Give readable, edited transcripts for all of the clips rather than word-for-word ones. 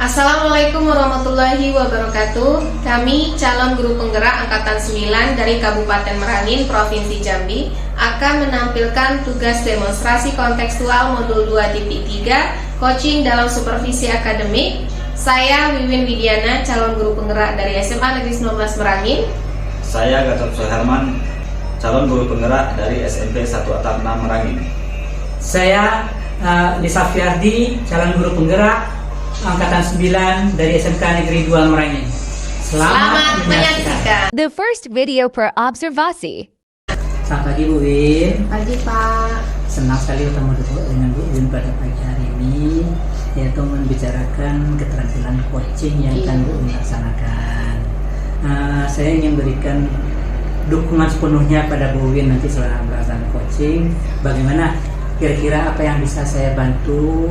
Assalamualaikum warahmatullahi wabarakatuh. Kami calon guru penggerak Angkatan 9 dari Kabupaten Merangin, Provinsi Jambi akan menampilkan tugas demonstrasi kontekstual modul 2.3 coaching dalam supervisi akademik. Saya Wiwin Widiana, calon guru penggerak dari SMA Negeri 19 Merangin. Saya Gatot Suherman, calon guru penggerak dari SMP 1 Atap 6 Merangin. Saya Lisa Fiardi, calon guru penggerak Angkatan 9 dari SMK Negeri 2 Merangin. Selamat menyaksikan. The first video per observasi. Selamat pagi Bu Win. Pagi Pak. Senang sekali bertemu dengan Bu Win pada pagi hari ini, yaitu membicarakan keterampilan coaching yang akan Bu Win laksanakan. Saya ingin berikan dukungan sepenuhnya pada Bu Win nanti setelah melaksanakan coaching. Bagaimana kira-kira apa yang bisa saya bantu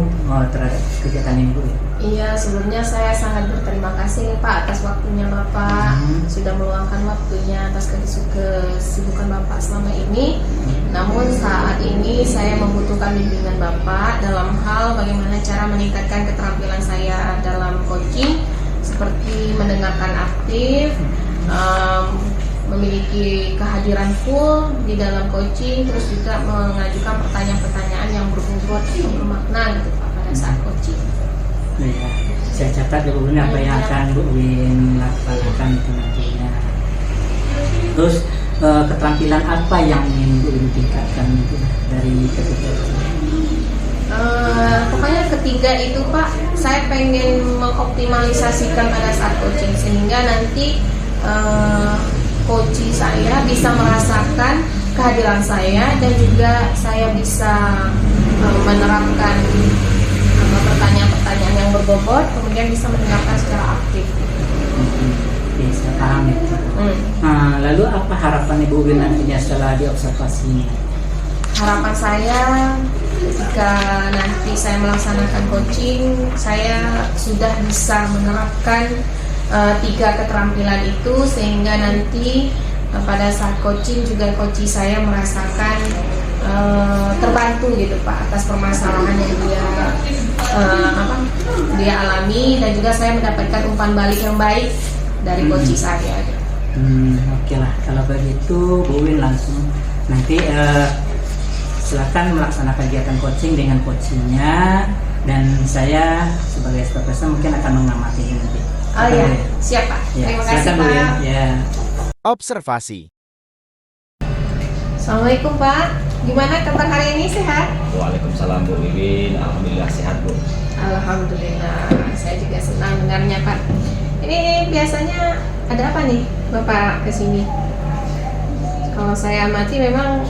terhadap kegiatan ini Bu Win? Iya, sebelumnya saya sangat berterima kasih nih Pak atas waktunya Bapak, sudah meluangkan waktunya atas kesibukan Bapak selama ini. Namun saat ini saya membutuhkan bimbingan Bapak dalam hal bagaimana cara meningkatkan keterampilan saya dalam coaching, seperti mendengarkan aktif, memiliki kehadiran full di dalam coaching, terus juga mengajukan pertanyaan-pertanyaan yang berbobot, yang bermakna gitu Pak pada saat coaching. Ya, saya catat Bu Win apa yang akan Bu Win laksanakan itu nantinya. Terus keterampilan apa yang ingin Bu Win tingkatkan itu dari ketiga itu? Pokoknya ketiga itu Pak, saya pengen mengoptimalisasikan pada saat coaching sehingga nanti coaching saya bisa merasakan kehadiran saya dan juga saya bisa menerapkan pertanyaan-pertanyaan yang berbobot, kemudian bisa mendengarkan secara aktif. Bisa paham ya. Lalu apa harapan Ibu Win nantinya setelah diobservasi? Harapan saya ketika nanti saya melaksanakan coaching, saya sudah bisa menerapkan tiga keterampilan itu sehingga nanti pada saat coaching juga coach saya merasakan terbantu gitu Pak atas permasalahan yang dia alami, dan juga saya mendapatkan umpan balik yang baik dari coach saya. Oke lah, kalau begitu Bu Win langsung nanti silakan melaksanakan kegiatan coaching dengan coachingnya, dan saya sebagai supervisor mungkin akan mengamati nanti. Oh iya, siap Pak. Ya, Terima kasih silakan, Pak. Bu Win. Ya. Observasi. Assalamualaikum Pak. Gimana kabar hari ini, sehat? Waalaikumsalam Bu Wiwin, alhamdulillah sehat Bu. Alhamdulillah, saya juga senang dengarnya Pak. Ini biasanya ada apa nih Bapak kesini? Kalau saya amati memang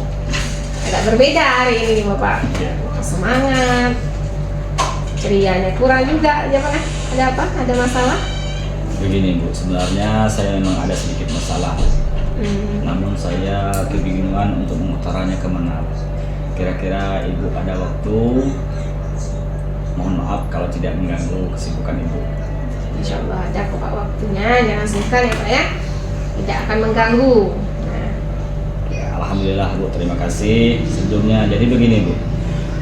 agak berbeda hari ini Bapak. Semangat, cerianya kurang juga. Ada apa? Ada masalah? Begini Bu, sebenarnya saya memang ada sedikit masalah. Namun saya kebingungan untuk mengutarakannya kemana. Kira-kira Ibu ada waktu? Mohon maaf kalau tidak mengganggu kesibukan Ibu. Insya Allah ada kok Pak waktunya, jangan sungkan ya Pak ya. Tidak akan mengganggu. Ya, alhamdulillah Bu, terima kasih sebelumnya. Jadi begini Bu,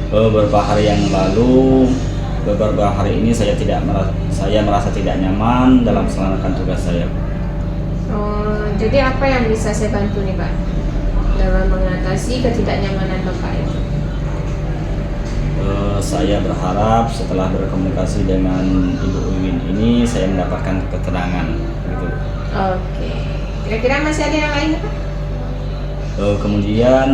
beberapa hari ini saya merasa tidak nyaman dalam melaksanakan tugas saya. Jadi apa yang bisa saya bantu nih Pak dalam mengatasi ketidaknyamanan Bapak itu? Saya berharap setelah berkomunikasi dengan Ibu Wiwin ini saya mendapatkan ketenangan gitu. Oke. Kira-kira masih ada yang lain Pak? Kemudian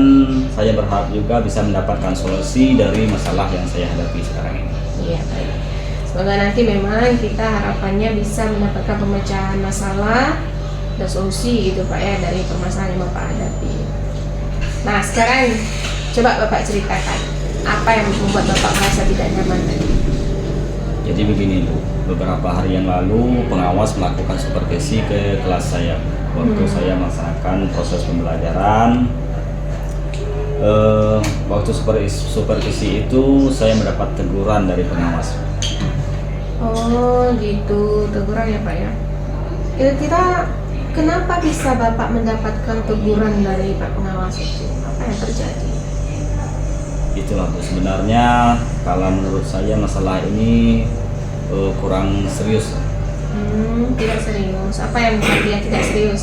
saya berharap juga bisa mendapatkan solusi dari masalah yang saya hadapi sekarang ini. Iya baik. Semoga nanti memang kita harapannya bisa mendapatkan pemecahan masalah dan solusi gitu Pak ya dari permasalahan yang Bapak hadapi. Nah sekarang coba Bapak ceritakan apa yang membuat Bapak merasa tidak nyaman tadi. Jadi begini Bu, beberapa hari yang lalu pengawas melakukan supervisi ke kelas saya. Waktu saya melaksanakan proses pembelajaran, waktu supervisi itu saya mendapat teguran dari pengawas. Oh gitu, teguran ya Pak ya. Kira-kira kenapa bisa Bapak mendapatkan teguran dari Pak pengawas itu? Apa yang terjadi? Itulah Bu, sebenarnya kalau menurut saya masalah ini kurang serius. Tidak serius. Apa yang membuat dia tidak serius?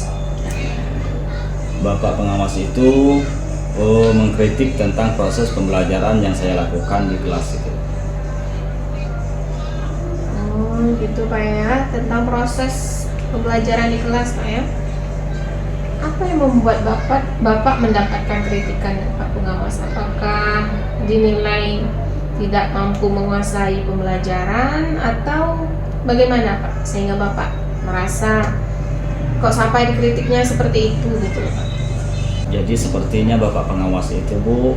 Bapak pengawas itu mengkritik tentang proses pembelajaran yang saya lakukan di kelas itu. Gitu Pak ya, tentang proses pembelajaran di kelas Pak ya. Apa yang membuat Bapak mendapatkan kritikan dari Pak Pengawas? Apakah dinilai tidak mampu menguasai pembelajaran atau bagaimana Pak? Sehingga Bapak merasa kok sampai dikritiknya seperti itu gitu Pak? Jadi sepertinya Bapak Pengawas itu Bu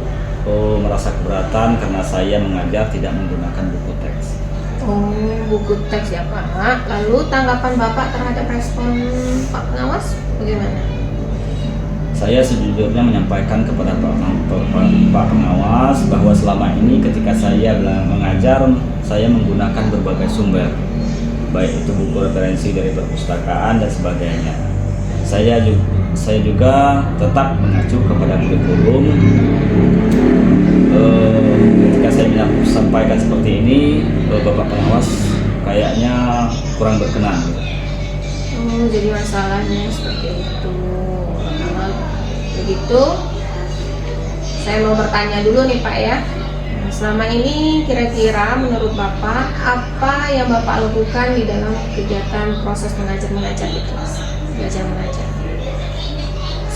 merasa keberatan karena saya mengajar tidak menggunakan buku teks. Buku teks ya Pak. Lalu tanggapan Bapak terhadap respon Pak Pengawas bagaimana? Saya sejujurnya menyampaikan kepada Pak Pengawas bahwa selama ini ketika saya mengajar, saya menggunakan berbagai sumber, baik itu buku referensi dari perpustakaan dan sebagainya. Saya juga tetap mengacu kepada kurikulum. Ketika saya menyampaikan seperti ini, Bapak Pengawas kayaknya kurang berkenan. Jadi masalahnya seperti itu. Kalau begitu, saya mau bertanya dulu nih Pak ya. Selama ini kira-kira menurut Bapak apa yang Bapak lakukan di dalam kegiatan proses mengajar di kelas, belajar mengajar?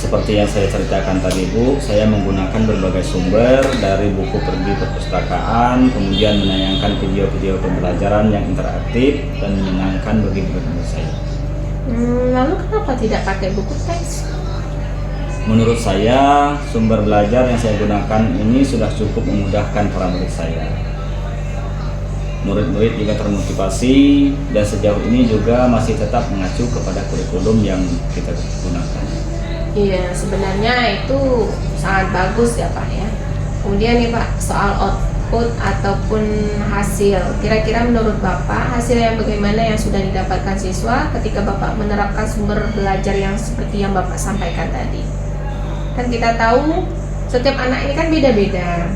Seperti yang saya ceritakan tadi Bu, saya menggunakan berbagai sumber dari buku pergi perpustakaan, kemudian menayangkan video-video pembelajaran yang interaktif dan menyenangkan bagi murid-murid saya. Lalu kenapa tidak pakai buku teks? Menurut saya, sumber belajar yang saya gunakan ini sudah cukup memudahkan para murid saya. Murid-murid juga termotivasi dan sejauh ini juga masih tetap mengacu kepada kurikulum yang kita gunakan. Iya, sebenarnya itu sangat bagus ya Pak ya. Kemudian nih Pak, soal output ataupun hasil, kira-kira menurut Bapak hasil yang bagaimana yang sudah didapatkan siswa ketika Bapak menerapkan sumber belajar yang seperti yang Bapak sampaikan tadi? Kan kita tahu setiap anak ini kan beda-beda,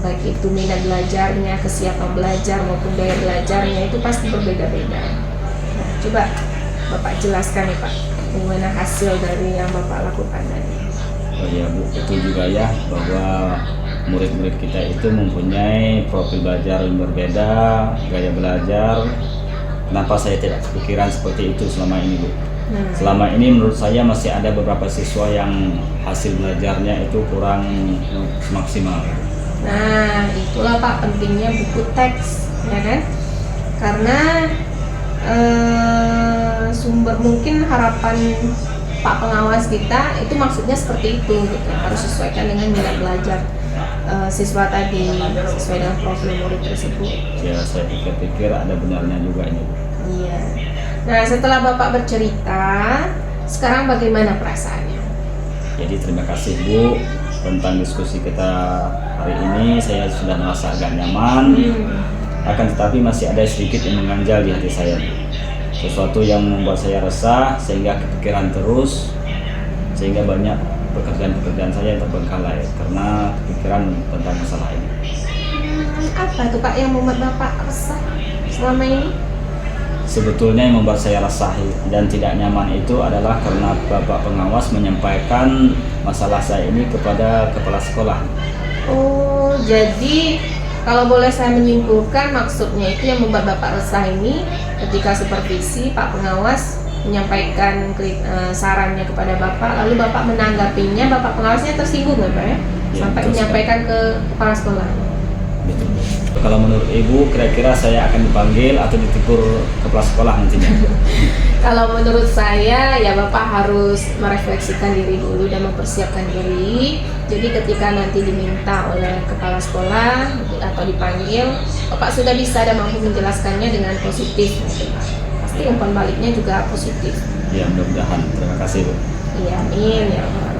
baik itu minat belajarnya, kesiapan belajar maupun daya belajarnya itu pasti berbeda-beda. Nah, coba Bapak jelaskan nih Pak, bagaimana hasil dari yang Bapak lakukan tadi? Oh iya Bu, itu juga ya bahwa murid-murid kita itu mempunyai profil belajar yang berbeda, gaya belajar. Kenapa saya tidak kepikiran seperti itu selama ini Bu? Selama ini menurut saya masih ada beberapa siswa yang hasil belajarnya itu kurang maksimal. Nah, itulah Pak pentingnya buku teks, ya kan? Karena sumber mungkin harapan Pak Pengawas kita itu maksudnya seperti itu gitu. Harus sesuaikan dengan minat belajar siswa tadi, sesuai dengan profil murid tersebut. Ya, saya pikir-pikir ada benarnya juga ini Bu. Iya. Nah, setelah Bapak bercerita, sekarang bagaimana perasaannya? Jadi terima kasih Bu tentang diskusi kita hari ini. Saya sudah merasa agak nyaman. Akan tetapi masih ada sedikit yang mengganjal di hati saya Bu. Sesuatu yang membuat saya resah sehingga kepikiran terus, sehingga banyak pekerjaan-pekerjaan saya yang terbengkalai karena kepikiran tentang masalah ini. Apa tuh Pak yang membuat Bapak resah selama ini? Sebetulnya yang membuat saya resah dan tidak nyaman itu adalah karena Bapak Pengawas menyampaikan masalah saya ini kepada kepala sekolah. Oh, jadi kalau boleh saya menyimpulkan, maksudnya itu yang membuat Bapak resah ini ketika supervisi Pak Pengawas menyampaikan sarannya kepada Bapak, lalu Bapak menanggapinya, Bapak Pengawasnya tersinggung nggak Pak ya? Sampai menyampaikan ke kepala sekolah. Betul. Kalau menurut Ibu, kira-kira saya akan dipanggil atau ditegur kepala sekolah nantinya? Kalau menurut saya, ya Bapak harus merefleksikan diri dulu dan mempersiapkan diri. Jadi ketika nanti diminta oleh kepala sekolah atau dipanggil, Bapak sudah bisa dan mampu menjelaskannya dengan positif. Pasti umpan baliknya juga positif. Ya, mudah-mudahan. Terima kasih Bu. Iya, amin ya Allah.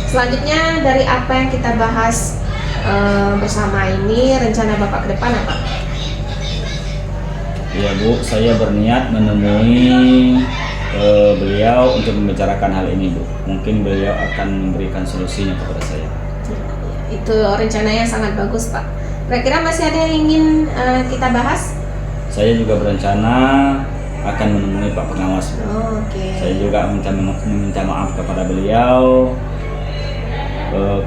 Selanjutnya dari apa yang kita bahas bersama ini, rencana Bapak ke depan apa? Ya Bu, saya berniat menemui beliau untuk membicarakan hal ini Bu. Mungkin beliau akan memberikan solusinya kepada saya. Itu rencananya sangat bagus Pak. Kira-kira masih ada yang ingin kita bahas saya juga berencana akan menemui Pak Pengawas. Oke. Saya juga meminta maaf kepada beliau.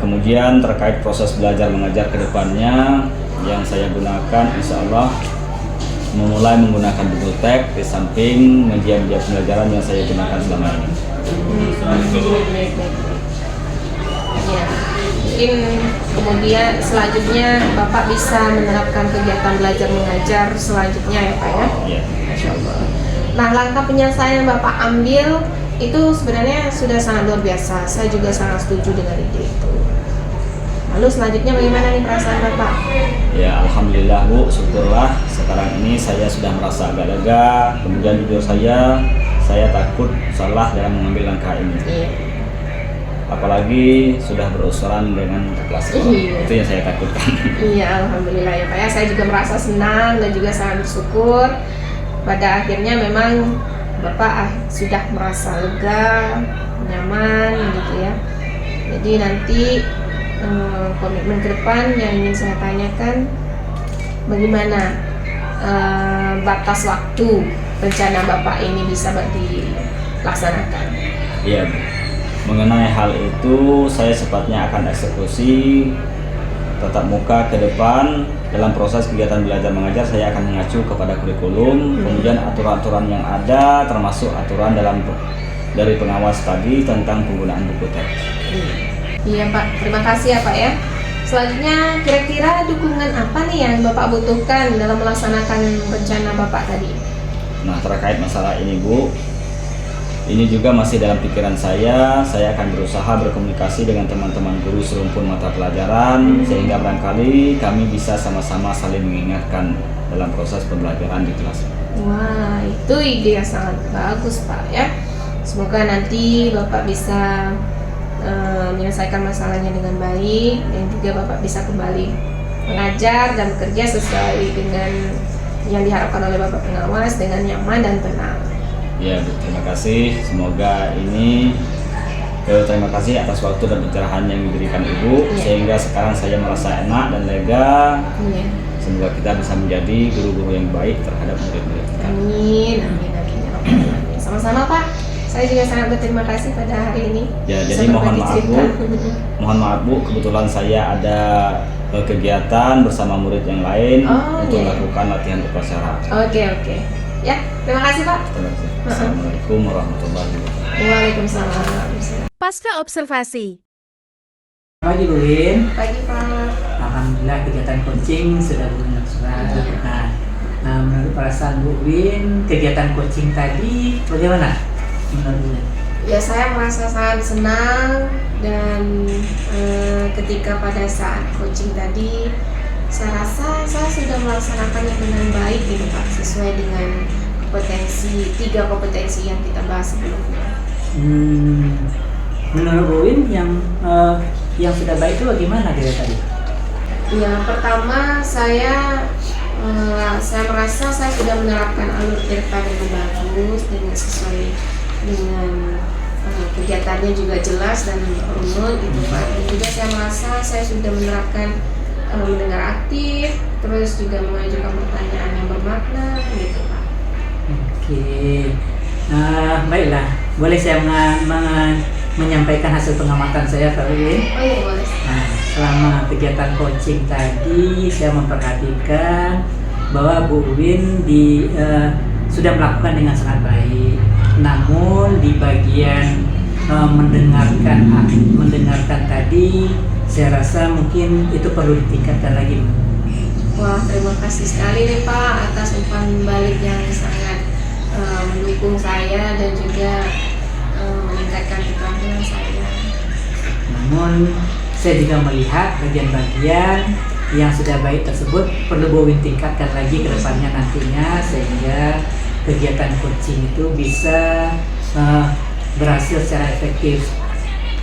Kemudian terkait proses belajar mengajar ke depannya yang saya gunakan, insya Allah memulai menggunakan buku teks di samping media-media pembelajaran yang saya gunakan selama ini. Ya, mungkin kemudian selanjutnya Bapak bisa menerapkan kegiatan belajar mengajar selanjutnya ya Pak ya? Ya. Masya Allah. Nah, langkah penyelesaian yang Bapak ambil itu sebenarnya sudah sangat luar biasa. Saya juga sangat setuju dengan ide itu. Lalu selanjutnya bagaimana nih perasaan Bapak? Ya, alhamdulillah Bu, syukurlah sekarang ini saya sudah merasa agak lega. Kemudian jujur saya takut salah dalam mengambil langkah ini. Iya. Apalagi sudah berusuran dengan kelas sekolah. Iya. Itu yang saya takutkan. Iya, alhamdulillah ya Pak ya. Saya juga merasa senang dan juga sangat bersyukur. Pada akhirnya memang Bapak sudah merasa lega, nyaman gitu ya. Jadi nanti komitmen ke depan yang ingin saya tanyakan, bagaimana batas waktu rencana Bapak ini bisa dilaksanakan? Iya, Bu. Mengenai hal itu, saya sepatnya akan eksekusi tatap muka ke depan. Dalam proses kegiatan belajar mengajar, saya akan mengacu kepada kurikulum, kemudian aturan-aturan yang ada, termasuk aturan dari pengawas tadi tentang penggunaan buku teks. Iya Pak, terima kasih ya Pak ya. Selanjutnya, kira-kira dukungan apa nih yang Bapak butuhkan dalam melaksanakan rencana Bapak tadi? Nah, terkait masalah ini Bu, ini juga masih dalam pikiran saya akan berusaha berkomunikasi dengan teman-teman guru serumpun mata pelajaran, sehingga barangkali kami bisa sama-sama saling mengingatkan dalam proses pembelajaran di kelas. Wah, itu ide yang sangat bagus Pak ya. Semoga nanti Bapak bisa menyelesaikan masalahnya dengan baik, dan juga Bapak bisa kembali mengajar dan bekerja sesuai dengan yang diharapkan oleh Bapak Pengawas dengan nyaman dan tenang. Ya, Bu, terima kasih. Semoga ini terima kasih atas waktu dan pencerahan yang diberikan Ibu, sehingga sekarang saya merasa enak dan lega. Iya. Semoga kita bisa menjadi guru-guru yang baik terhadap murid-murid kita. Amin, amin, amin, ya Rabbal Alamin. Sama-sama Pak. Saya juga sangat berterima kasih pada hari ini. Ya, bisa jadi mohon berbagi maaf Bu, cerita. mohon maaf Bu, kebetulan saya ada kegiatan bersama murid yang lain untuk melakukan latihan upacara. Oke. Ya, terima kasih Pak. Terima kasih. Assalamualaikum warahmatullahi wabarakatuh. Waalaikumsalam. Pasca observasi. Pagi Bu Win. Pagi Pak. Alhamdulillah kegiatan coaching sudah berlangsung. Nah, menurut perasaan Bu Win, kegiatan coaching tadi bagaimana menurut Bu Win? Ya, saya merasa sangat senang dan ketika pada saat coaching tadi, saya rasa saya sudah melaksanakannya dengan baik gitu Pak, sesuai dengan tiga kompetensi yang kita bahas sebelumnya. Menurut Bu Win yang sudah baik itu bagaimana dia tadi? Ya, pertama saya merasa saya sudah menerapkan alur cerita dengan bagus, dengan sesuai dengan kegiatannya juga jelas dan runut gitu Pak. Dan juga saya merasa saya sudah menerapkan mendengar aktif, terus juga mengajukan pertanyaan yang bermakna gitu Pak. Oke, baiklah. Boleh saya menyampaikan hasil pengamatan saya Pak Win? Oh iya, boleh. Nah, selama kegiatan coaching tadi saya memperhatikan bahwa Bu Win sudah melakukan dengan sangat baik. Namun di bagian mendengarkan tadi, saya rasa mungkin itu perlu ditingkatkan lagi. Wah, terima kasih sekali nih Pak atas umpan balik yang sangat mendukung saya dan juga meningkatkan keterampilan saya. Namun saya juga melihat bagian-bagian yang sudah baik tersebut perlu Bu Win tingkatkan lagi ke depannya nantinya, sehingga kegiatan coaching itu bisa berhasil secara efektif.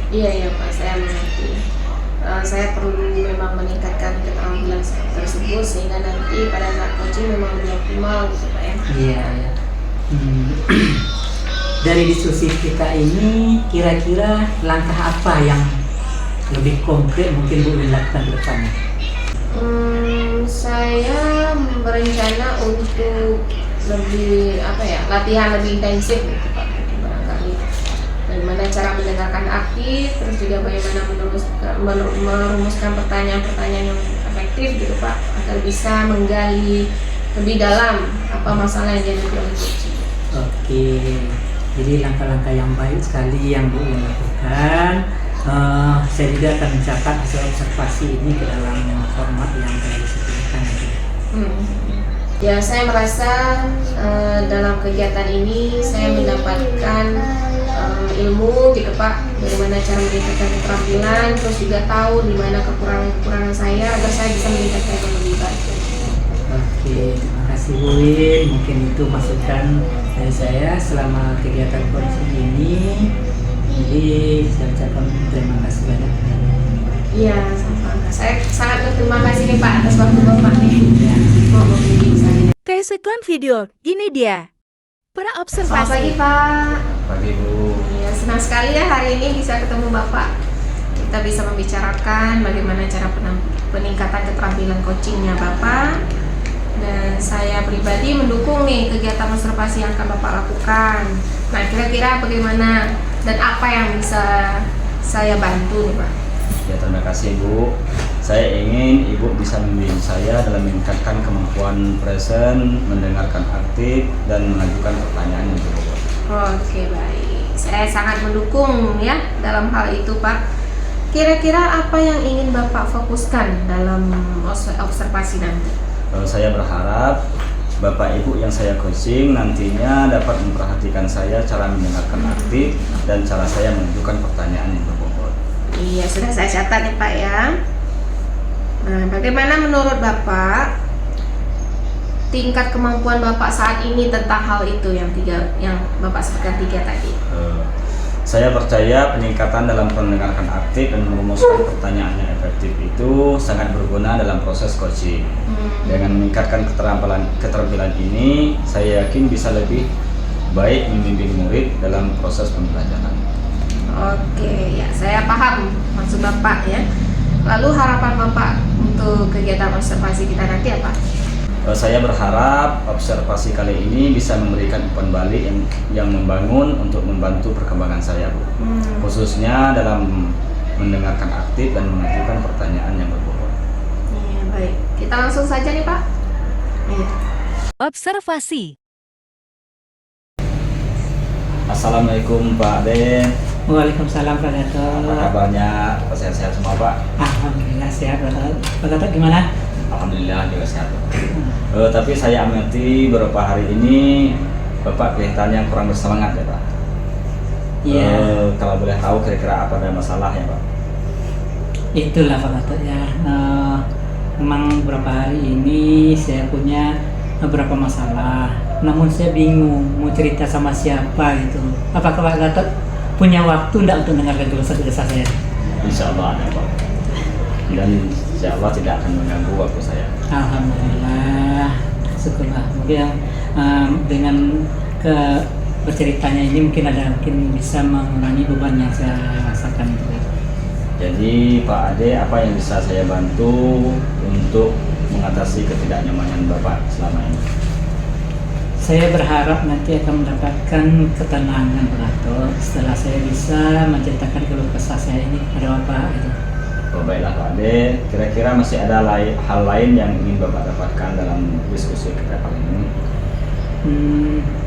Iya Pak, saya mengerti. Saya perlu memang meningkatkan keterampilan tersebut sehingga nanti pada saat coaching memang lebih optimal gitu Pak ya. Iya. Dari diskusi kita ini, kira-kira langkah apa yang lebih konkret mungkin Bu Win lakukan ke depannya? Saya berencana untuk lebih latihan lebih intensif gitu Pak, barangkali bagaimana cara mendengarkan aktif, terus juga bagaimana merumuskan pertanyaan-pertanyaan yang efektif gitu Pak, agar bisa menggali lebih dalam apa masalah yang dihadapi oleh coaching. Oke, jadi langkah-langkah yang baik sekali yang Bu yang lakukan. Saya juga akan mencatat hasil observasi ini ke dalam format yang telah disediakan. Ya, saya merasa dalam kegiatan ini saya mendapatkan ilmu gitu Pak, bagaimana cara meningkatkan keterampilan, terus juga tahu di mana kekurangan saya agar saya bisa meningkatkan yang lebih baik. Oke, terima kasih Bu Win. Mungkin itu masukan dari saya selama kegiatan coaching ini. Jadi saya ucapkan terima kasih banyak. Iya, sama. Saya sangat berterima kasih nih Pak atas waktu Bapak nih. Ya. Mau membimbing saya. Kesekian video, ini dia Selamat pagi praobservasi. Pak. Pagi Bu. Iya, senang sekali ya hari ini bisa ketemu Bapak. Kita bisa membicarakan bagaimana cara peningkatan keterampilan coachingnya Bapak. Dan saya pribadi mendukung nih kegiatan observasi yang akan Bapak lakukan. Nah, kira-kira bagaimana dan apa yang bisa saya bantu nih Pak? Ya, terima kasih Bu. Saya ingin Ibu bisa membimbing saya dalam meningkatkan kemampuan present, mendengarkan aktif, dan mengajukan pertanyaan yang berbobot. Oke, baik. Saya sangat mendukung ya dalam hal itu Pak. Kira-kira apa yang ingin Bapak fokuskan dalam observasi nanti? Saya berharap Bapak Ibu yang saya coaching nantinya dapat memperhatikan saya cara mendengarkan aktif dan cara saya mengajukan pertanyaan yang berbobot. Iya, sudah saya catat nih Pak ya. Nah, bagaimana menurut Bapak tingkat kemampuan Bapak saat ini tentang hal itu yang Bapak sebutkan 3 tadi? Saya percaya peningkatan dalam mendengarkan aktif dan merumuskan pertanyaan yang efektif itu sangat berguna dalam proses coaching. Dengan meningkatkan keterampilan ini, saya yakin bisa lebih baik membimbing murid dalam proses pembelajaran. Oke, ya saya paham maksud Bapak ya. Lalu harapan Bapak untuk kegiatan observasi kita nanti apa? Saya berharap observasi kali ini bisa memberikan umpan balik yang membangun untuk membantu perkembangan saya, Bu. Khususnya dalam mendengarkan aktif dan mengajukan pertanyaan yang berbobot. Iya, baik. Kita langsung saja nih Pak. Iya. Observasi. Assalamualaikum Pak Den. Waalaikumsalam Pak Gatot. Apa kabarnya? Apa sehat-sehat semua Pak? Alhamdulillah sehat Pak Gatot. Pak Gatot gimana? Alhamdulillah juga sehat. Tapi saya amati beberapa hari ini Bapak kelihatannya kurang bersemangat ya Pak. Iya. Kalau boleh tahu kira-kira apa ada masalah ya Pak? Itulah Pak Gatot ya. Memang beberapa hari ini saya punya beberapa masalah. Namun saya bingung mau cerita sama siapa gitu. Apakah Pak Gatot punya waktu enggak untuk mendengarkan keluh-kesah saya? Insya Allah ada Pak. Dan insya Allah tidak akan mengganggu waktu saya. Alhamdulillah, syukurlah. Mungkin dengan berceritanya ini mungkin bisa mengurangi beban yang saya rasakan itu. Jadi Pak Ade, apa yang bisa saya bantu untuk mengatasi ketidaknyamanan Bapak selama ini? Saya berharap nanti akan mendapatkan ketenangan Pak Gatot setelah saya bisa menceritakan keluh kesah saya ini kepada Bapak gitu. Oh, baiklah Pak Ade, kira-kira masih ada hal lain yang ingin Bapak dapatkan dalam diskusi kita kali ini?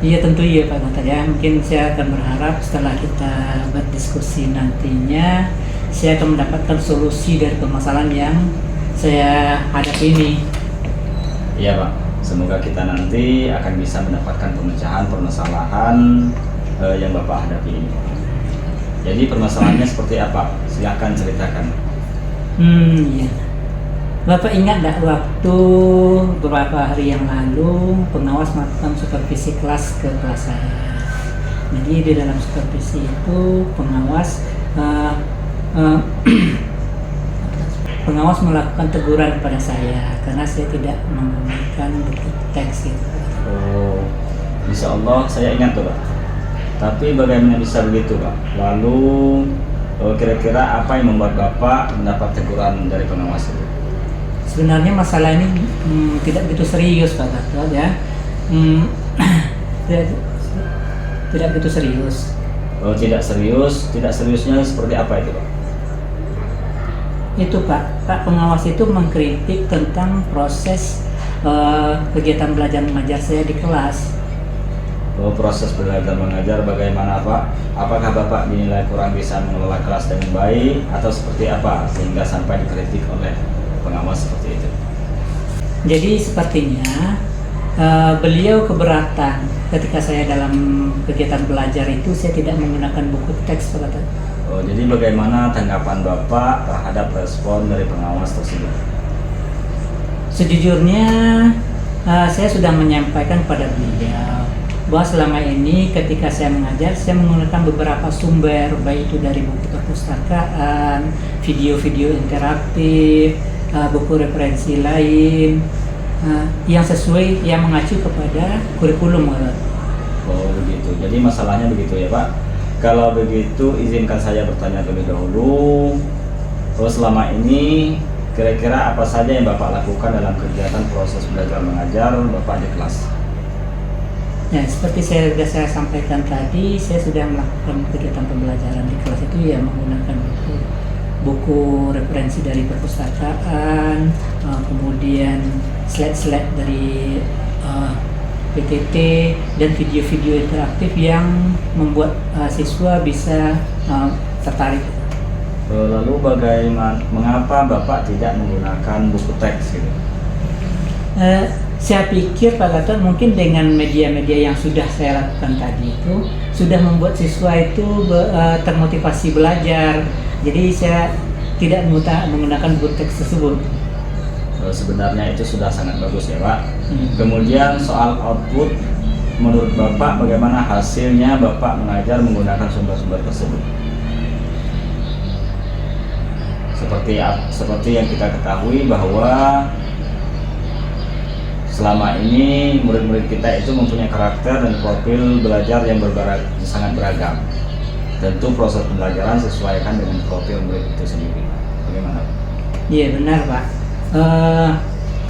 Iya tentu iya Pak Gatot ya. Mungkin saya akan berharap setelah kita berdiskusi nantinya saya akan mendapatkan solusi dari permasalahan yang saya hadapi ini. Iya Pak, semoga kita nanti akan bisa mendapatkan pemecahan permasalahan yang Bapak hadapi ini. Jadi permasalahannya seperti apa? Silahkan ceritakan. Iya. Bapak ingat nggak waktu beberapa hari yang lalu pengawas melakukan supervisi kelas ke kelas saya. Jadi di dalam supervisi itu pengawas pengawas melakukan teguran kepada saya karena saya tidak menggunakan bukti teks gitu. Oh, insya Allah saya ingat tuh Pak. Tapi bagaimana bisa begitu Pak? Lalu kira-kira apa yang membuat Bapak mendapat teguran dari pengawas itu? sebenarnya masalah ini tidak begitu serius Pak Gatot ya. tidak, tidak begitu serius. Oh, tidak seriusnya seperti apa itu Pak? Itu Pak pengawas itu mengkritik tentang proses kegiatan belajar mengajar saya di kelas. Oh, proses belajar mengajar bagaimana Pak? Apakah Bapak dinilai kurang bisa mengelola kelas dengan baik atau seperti apa sehingga sampai dikritik oleh pengawas seperti itu? Jadi sepertinya beliau keberatan ketika saya dalam kegiatan belajar itu saya tidak menggunakan buku teks Pak Gatot. Oh, jadi bagaimana tanggapan Bapak terhadap respon dari pengawas tersebut? Sejujurnya saya sudah menyampaikan pada beliau bahwa selama ini ketika saya mengajar saya menggunakan beberapa sumber, baik itu dari buku perpustakaan, video-video interaktif, buku referensi lain yang sesuai, yang mengacu kepada kurikulum. Oh begitu, jadi masalahnya begitu ya Pak. Kalau begitu izinkan saya bertanya terlebih dahulu. Selama ini kira-kira apa saja yang Bapak lakukan dalam kegiatan proses belajar mengajar Bapak di kelas? Ya, seperti saya sampaikan tadi, saya sudah melakukan kegiatan pembelajaran di kelas itu ya menggunakan buku referensi dari perpustakaan, kemudian slide-slide dari PTT dan video-video interaktif yang membuat siswa bisa tertarik. Lalu mengapa Bapak tidak menggunakan buku teks gitu? Saya pikir Pak Gatot mungkin dengan media-media yang sudah saya lakukan tadi itu sudah membuat siswa itu termotivasi belajar. Jadi saya tidak menggunakan buku teks tersebut. Sebenarnya itu sudah sangat bagus ya Pak. Kemudian soal output, menurut Bapak bagaimana hasilnya Bapak mengajar menggunakan sumber-sumber tersebut? Seperti yang kita ketahui bahwa selama ini murid-murid kita itu mempunyai karakter dan profil belajar yang sangat beragam. Tentu proses pembelajaran sesuaikan dengan profil murid itu sendiri. Bagaimana? Iya benar Pak.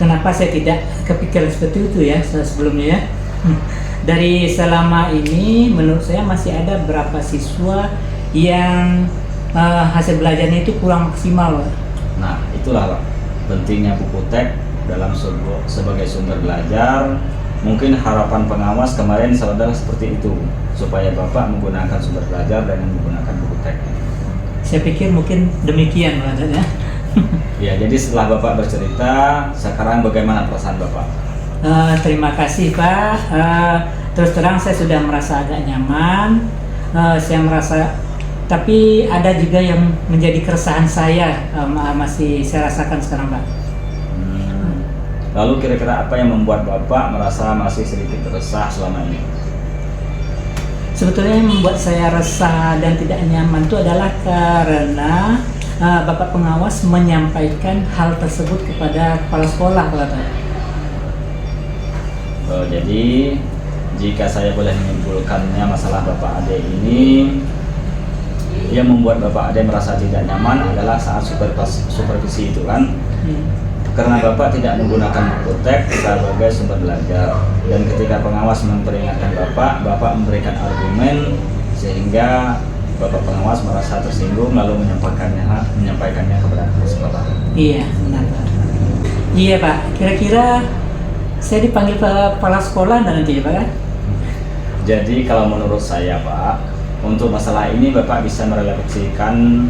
Kenapa saya tidak kepikiran seperti itu ya sebelumnya ya? Dari selama ini menurut saya masih ada beberapa siswa yang hasil belajarnya itu kurang maksimal Pak. Nah itulah Pak, pentingnya buku teks dalam sebagai sumber belajar. Mungkin harapan pengawas kemarin saudara seperti itu, supaya Bapak menggunakan sumber belajar dengan menggunakan buku teks. Saya pikir mungkin demikian Pak ya. Ya, jadi setelah Bapak bercerita, sekarang bagaimana perasaan Bapak? Terima kasih Pak. Terus terang saya sudah merasa agak nyaman. Saya merasa, tapi ada juga yang menjadi keresahan saya masih saya rasakan sekarang Pak. Lalu kira-kira apa yang membuat Bapak merasa masih sedikit resah selama ini? Sebetulnya yang membuat saya resah dan tidak nyaman itu adalah karena Bapak pengawas menyampaikan hal tersebut kepada kepala sekolah Pak. Jadi jika saya boleh menyimpulkannya, masalah Bapak Ade ini yang membuat Bapak Ade merasa tidak nyaman adalah saat supervisi itu kan? Karena Bapak tidak menggunakan buku teks sebagai sumber belajar, dan ketika pengawas memperingatkan Bapak memberikan argumen sehingga Bapak pengawas merasa tersinggung lalu menyampaikannya kepada sekolah. Iya benar Pak. Iya Pak. Kira-kira saya dipanggil kepala sekolah nanti ya Pak kan? Jadi kalau menurut saya Pak, untuk masalah ini Bapak bisa merefleksikan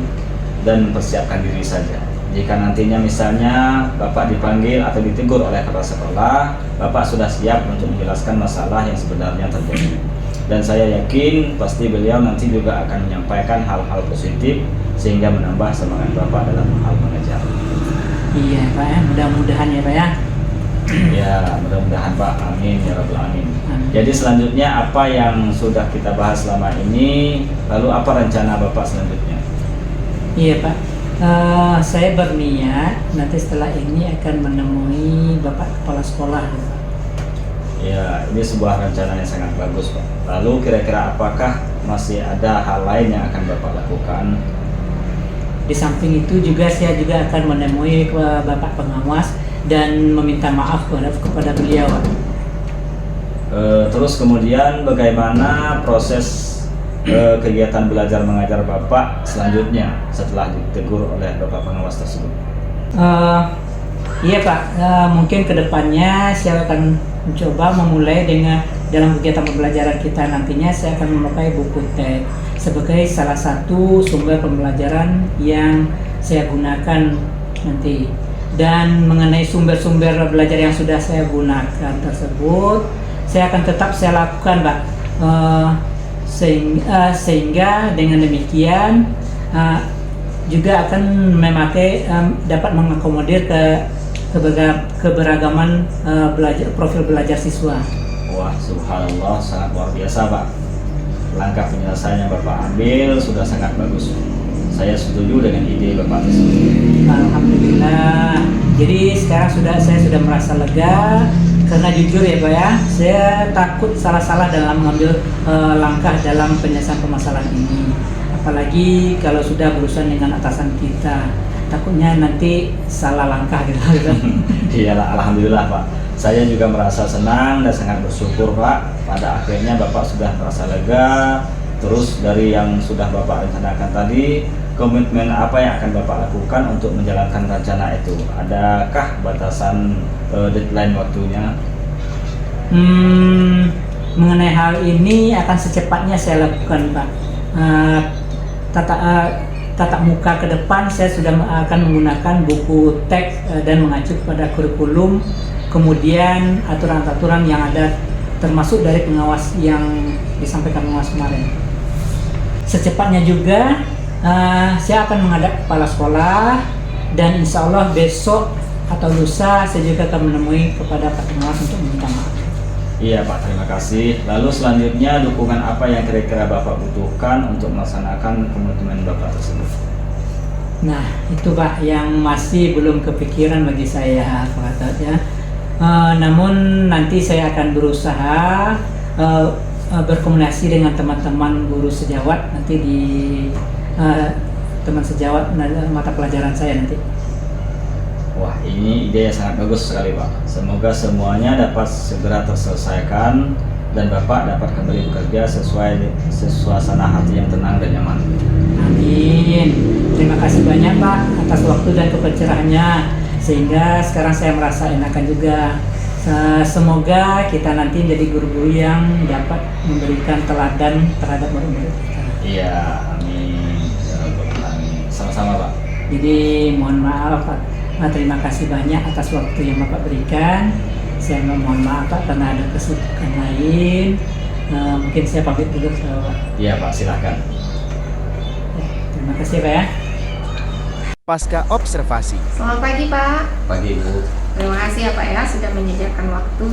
dan mempersiapkan diri saja. Jika nantinya misalnya Bapak dipanggil atau ditegur oleh kepala sekolah, Bapak sudah siap untuk menjelaskan masalah yang sebenarnya terjadi. Dan saya yakin pasti beliau nanti juga akan menyampaikan hal-hal positif sehingga menambah semangat Bapak dalam hal mengajar. Iya Pak ya, mudah-mudahan ya Pak ya. Ya, mudah-mudahan Pak. Amin ya rabbal alamin. Jadi selanjutnya apa yang sudah kita bahas selama ini, lalu apa rencana Bapak selanjutnya? Iya Pak. Saya berniat nanti setelah ini akan menemui Bapak kepala sekolah. Ya, ini sebuah rencana yang sangat bagus Pak. Lalu kira-kira apakah masih ada hal lain yang akan Bapak lakukan? Di samping itu juga saya juga akan menemui Bapak pengawas dan meminta maaf kepada beliau. Terus kemudian bagaimana proses kegiatan belajar mengajar Bapak selanjutnya setelah ditegur oleh Bapak pengawas tersebut? Iya Pak, mungkin kedepannya saya akan mencoba memulai dengan dalam kegiatan pembelajaran kita nantinya saya akan memakai buku teks sebagai salah satu sumber pembelajaran yang saya gunakan nanti. Dan mengenai sumber-sumber belajar yang sudah saya gunakan tersebut, saya akan tetap saya lakukan Pak. Sehingga dengan demikian juga akan memakai dapat mengakomodir keberagaman profil belajar siswa. Wah, subhanallah, sangat luar biasa Pak. Langkah penyelesaian yang Bapak ambil sudah sangat bagus. Saya setuju dengan ide Bapak tersebut. Alhamdulillah. Jadi sekarang saya sudah merasa lega. Karena jujur ya Pak ya, saya takut salah-salah dalam mengambil langkah dalam penyelesaian permasalahan ini. Apalagi kalau sudah berurusan dengan atasan kita, takutnya nanti salah langkah gitu. Iyalah, alhamdulillah Pak. Saya juga merasa senang dan sangat bersyukur Pak. Pada akhirnya Bapak sudah merasa lega. Terus dari yang sudah Bapak rencanakan tadi, komitmen apa yang akan Bapak lakukan untuk menjalankan rencana itu? Adakah batasan deadline waktunya? Mengenai hal ini akan secepatnya saya lakukan Pak. Tatap muka ke depan saya sudah akan menggunakan buku teks dan mengacu pada kurikulum, kemudian aturan-aturan yang ada termasuk dari pengawas yang disampaikan pengawas kemarin. Secepatnya juga saya akan menghadap kepala sekolah dan insya Allah besok atau lusa saya juga akan menemui kepada Pak Pengawas untuk meminta maaf. Iya Pak, terima kasih. Lalu selanjutnya dukungan apa yang kira-kira Bapak butuhkan untuk melaksanakan komitmen Bapak tersebut? Nah itu Pak yang masih belum kepikiran bagi saya Pak Gatot ya. Namun nanti saya akan berusaha berkomunikasi dengan teman-teman guru sejawat nanti di teman sejawat mata pelajaran saya nanti. Wah, ini ide yang sangat bagus sekali Pak. Semoga semuanya dapat segera terselesaikan dan Bapak dapat kembali bekerja sesuai suasana hati yang tenang dan nyaman. Amin. Terima kasih banyak Pak atas waktu dan kepencerahannya, sehingga sekarang saya merasa enakan juga. Semoga kita nanti menjadi guru-guru yang dapat memberikan teladan terhadap murid-murid kita. Iya, amin. Ya Rabbal alamin. Sama-sama Pak. Jadi mohon maaf Pak. Terima kasih banyak atas waktu yang Bapak berikan. Saya mohon maaf Pak karena ada kesibukan lain. Mungkin saya pamit dulu Pak. Iya Pak, silahkan. Terima kasih Pak ya. Pasca observasi. Selamat pagi Pak. Pagi Bu. Terima kasih ya Pak ya sudah menyediakan waktu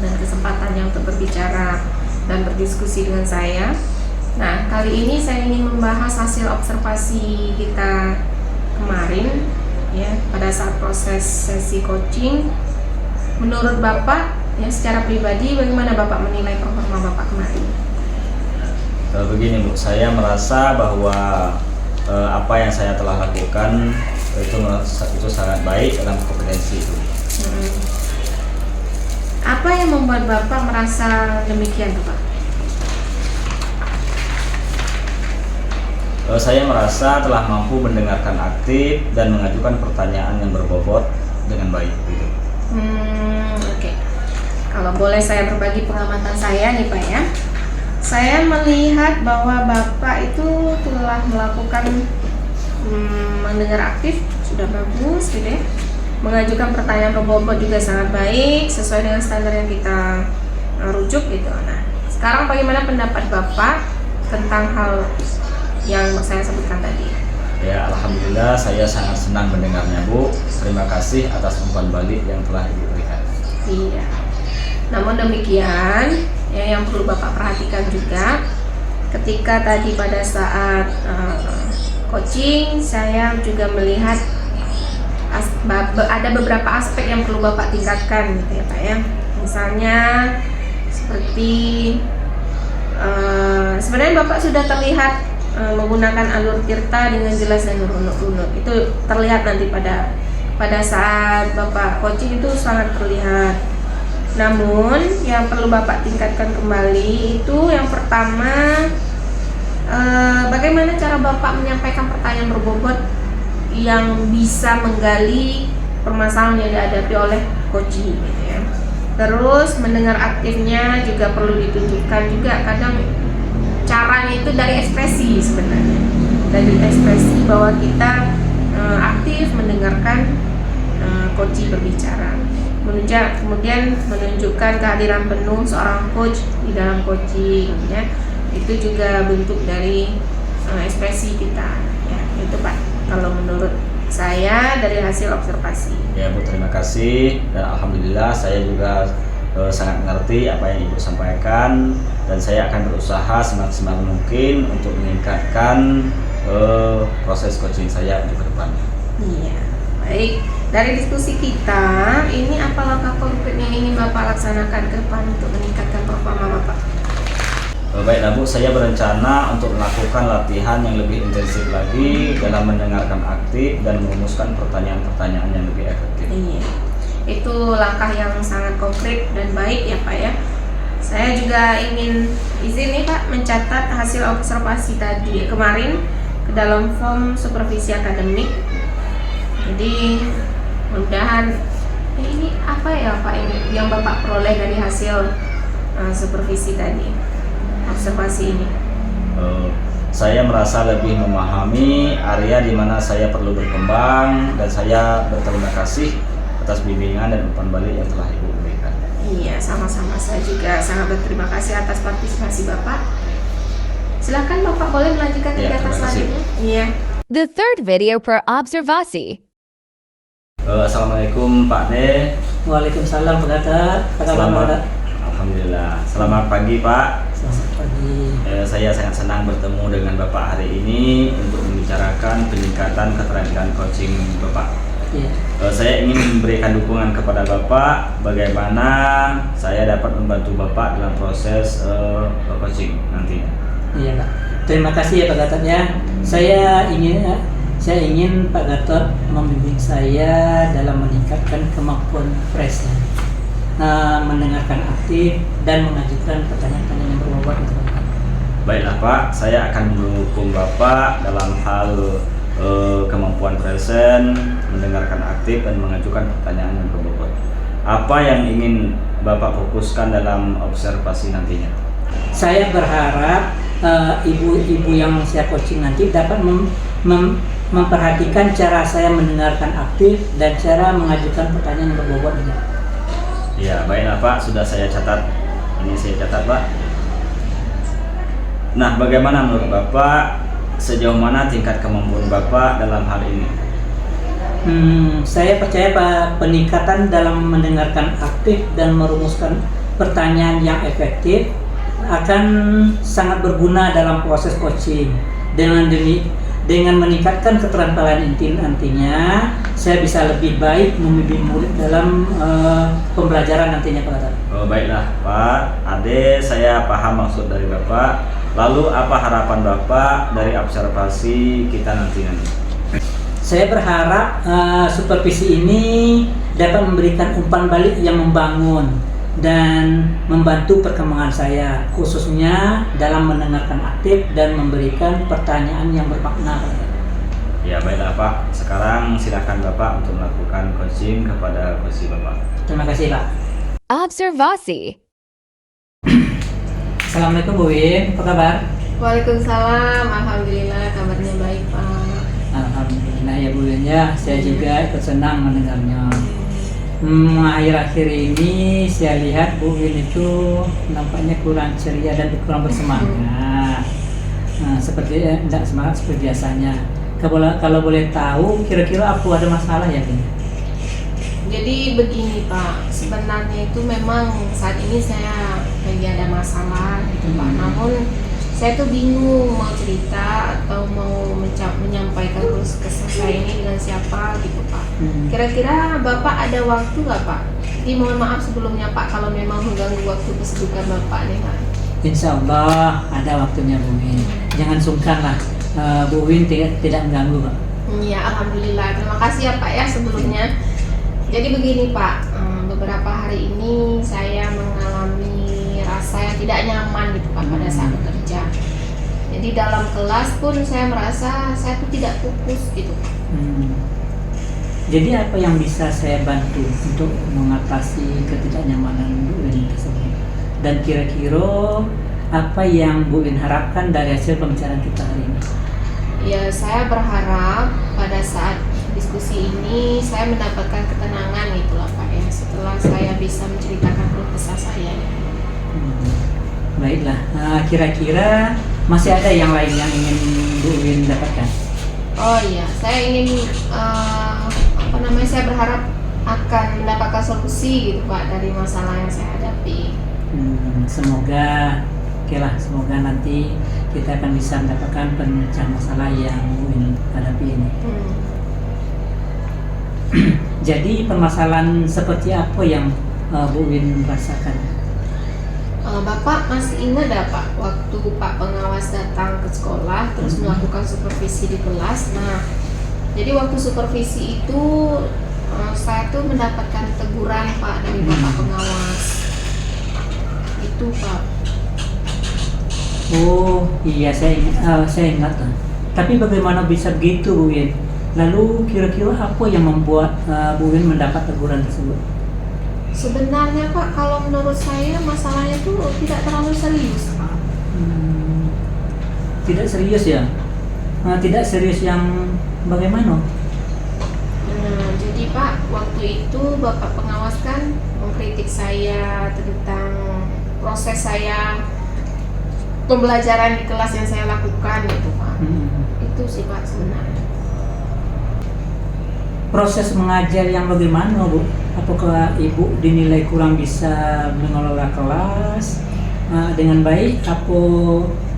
dan kesempatannya untuk berbicara dan berdiskusi dengan saya. Nah, kali ini saya ingin membahas hasil observasi kita kemarin ya pada saat proses sesi coaching. Menurut Bapak ya secara pribadi bagaimana Bapak menilai performa Bapak kemarin? Begini Bu, saya merasa bahwa apa yang saya telah lakukan itu sangat baik dalam kompetensi itu. Apa yang membuat Bapak merasa demikian Pak? Saya merasa telah mampu mendengarkan aktif dan mengajukan pertanyaan yang berbobot dengan baik gitu. Oke. Kalau boleh saya berbagi pengamatan saya nih Pak ya. Saya melihat bahwa Bapak itu telah melakukan mendengar aktif sudah bagus gitu ya. Mengajukan pertanyaan berbobot juga sangat baik sesuai dengan standar yang kita rujuk gitu. Nah, sekarang bagaimana pendapat Bapak tentang hal yang saya sebutkan tadi? Ya, alhamdulillah saya sangat senang mendengarnya Bu. Terima kasih atas umpan balik yang telah Ibu berikan. Iya. Namun demikian, ya yang perlu Bapak perhatikan juga, ketika tadi pada saat coaching, saya juga melihat ada beberapa aspek yang perlu Bapak tingkatkan, gitu ya Pak ya. Misalnya seperti sebenarnya Bapak sudah terlihat menggunakan alur tirta dengan jelas dan runut. Itu terlihat nanti pada saat Bapak coaching itu sangat terlihat. Namun yang perlu Bapak tingkatkan kembali itu yang pertama, bagaimana cara Bapak menyampaikan pertanyaan berbobot yang bisa menggali permasalahan yang dihadapi oleh coaching gitu ya. Terus mendengar aktifnya juga perlu ditunjukkan juga. Kadang caranya itu dari ekspresi sebenarnya, dari ekspresi bahwa kita aktif mendengarkan coach berbicara. Kemudian menunjukkan kehadiran penuh seorang coach di dalam coaching ya. Itu juga bentuk dari ekspresi kita ya. Itu Pak, kalau menurut saya dari hasil observasi. Ya Bu, terima kasih, dan alhamdulillah saya juga sangat mengerti apa yang Ibu sampaikan, dan saya akan berusaha semaksimal mungkin untuk meningkatkan proses coaching saya untuk ke depannya. Iya, baik. Dari diskusi kita, ini apa langkah konkret yang ingin Bapak laksanakan ke depan untuk meningkatkan performa Bapak? Baiklah Bu, saya berencana untuk melakukan latihan yang lebih intensif lagi dalam mendengarkan aktif dan merumuskan pertanyaan-pertanyaan yang lebih efektif. Iya, itu langkah yang sangat konkret dan baik ya Pak ya. Saya juga ingin izin nih Pak mencatat hasil observasi tadi kemarin ke dalam form supervisi akademik. Jadi mudah-mudahan ini apa ya Pak yang Bapak peroleh dari hasil supervisi tadi, observasi ini? Saya merasa lebih memahami area di mana saya perlu berkembang, dan saya berterima kasih atas bimbingan dan umpan balik yang telah Ibu berikan. Iya, sama-sama. Saya juga sangat berterima kasih atas partisipasi Bapak. Silakan Bapak boleh melanjutkan kegiatan selanjutnya. Iya. The third video per observasi. Assalamualaikum Pak De. Waalaikumsalam Pak Gatot. Apa kabar Pak Gatot? Alhamdulillah. Selamat pagi Pak. Selamat pagi. Saya sangat senang bertemu dengan Bapak hari ini untuk membicarakan peningkatan keterampilan coaching Bapak. Iya. Saya ingin memberikan dukungan kepada Bapak bagaimana saya dapat membantu Bapak dalam proses coaching nantinya. Iya Pak. Terima kasih ya Pak Gatot ya. Saya ingin Pak Gatot membimbing saya dalam meningkatkan kemampuan present, mendengarkan aktif dan mengajukan pertanyaan-pertanyaan yang berbobot. Baiklah Pak, saya akan mendukung Bapak dalam hal kemampuan present, mendengarkan aktif dan mengajukan pertanyaan yang berbobot. Apa yang ingin Bapak fokuskan dalam observasi nantinya? Saya berharap ibu-ibu yang saya coaching nanti dapat memperhatikan cara saya mendengarkan aktif dan cara mengajukan pertanyaan yang berbobot. Ya, baiklah Pak, sudah saya catat. Ini saya catat Pak. Nah, bagaimana menurut Bapak, sejauh mana tingkat kemampuan Bapak dalam hal ini? Saya percaya Pak, peningkatan dalam mendengarkan aktif dan merumuskan pertanyaan yang efektif akan sangat berguna dalam proses coaching. Dengan meningkatkan keterampilan nantinya, saya bisa lebih baik membimbing murid dalam pembelajaran nantinya Pak Gatot. Baiklah Pak Ade, saya paham maksud dari Bapak. Lalu apa harapan Bapak dari observasi kita nanti? Saya berharap supervisi ini dapat memberikan umpan balik yang membangun dan membantu perkembangan saya, khususnya dalam mendengarkan aktif dan memberikan pertanyaan yang bermakna. Ya baiklah Pak, sekarang silakan Bapak untuk melakukan coaching kepada coach Bapak. Terima kasih Pak. Observasi. Assalamualaikum Bu Win, apa kabar? Waalaikumsalam, alhamdulillah kabarnya baik Pak. Alhamdulillah ya Bu Win ya, saya juga ikut senang mendengarnya. Akhir-akhir ini saya lihat Bu Win itu nampaknya kurang ceria dan kurang bersemangat. Seperti tidak semangat seperti biasanya. Kalau boleh tahu, kira-kira apa ada masalah ya Bu? Jadi begini Pak, sebenarnya itu memang saat ini saya lagi ada masalah gitu Pak. Namun saya tuh bingung mau cerita atau mau menyampaikan terus kesah saya ini dengan siapa gitu Pak. Kira-kira Bapak ada waktu nggak Pak? Jadi mohon maaf sebelumnya Pak kalau memang mengganggu waktu kesibukan Bapak nih Pak. Insya Allah ada waktunya Bu Win. Jangan sungkan lah, Bu Win tidak mengganggu Pak. Ya, alhamdulillah. Terima kasih ya Pak ya sebelumnya. Jadi begini Pak, beberapa hari ini saya mengalami rasa yang tidak nyaman gitu Pak pada saat bekerja. Jadi dalam kelas pun saya merasa saya tuh tidak fokus gitu Pak. Jadi apa yang bisa saya bantu untuk mengatasi ketidaknyamanan Bu Win tersebut? Dan kira-kira apa yang Bu Win harapkan dari hasil pembicaraan kita hari ini? Ya, saya berharap pada saat diskusi ini saya mendapatkan ketenangan gitu lah Pak ya, setelah saya bisa menceritakan keluh kesah saya. Baiklah, kira-kira masih ada yang lain yang ingin Bu Win dapatkan? Oh iya, saya ingin saya berharap akan mendapatkan solusi gitu Pak dari masalah yang saya hadapi. Semoga semoga nanti kita akan bisa mendapatkan pemecahan masalah yang Bu Win hadapi ini. Jadi permasalahan seperti apa yang Bu Win rasakan? Bapak masih ingat ya Pak, waktu Pak pengawas datang ke sekolah terus melakukan supervisi di kelas. Nah, jadi waktu supervisi itu saya tuh mendapatkan teguran Pak dari Bapak pengawas. Itu Pak. Oh iya, saya ingat. Tapi bagaimana bisa begitu Bu Win? Lalu kira-kira apa yang membuat Bu Win mendapat teguran tersebut? Sebenarnya Pak, kalau menurut saya masalahnya tuh tidak terlalu serius Pak. Tidak serius ya? Tidak serius yang bagaimana? Nah, jadi Pak, waktu itu Bapak pengawas kan mengkritik saya tentang proses saya pembelajaran di kelas yang saya lakukan gitu Pak. Itu sih Pak sebenarnya. Proses mengajar yang bagaimana Bu? Apakah Ibu dinilai kurang bisa mengelola kelas dengan baik,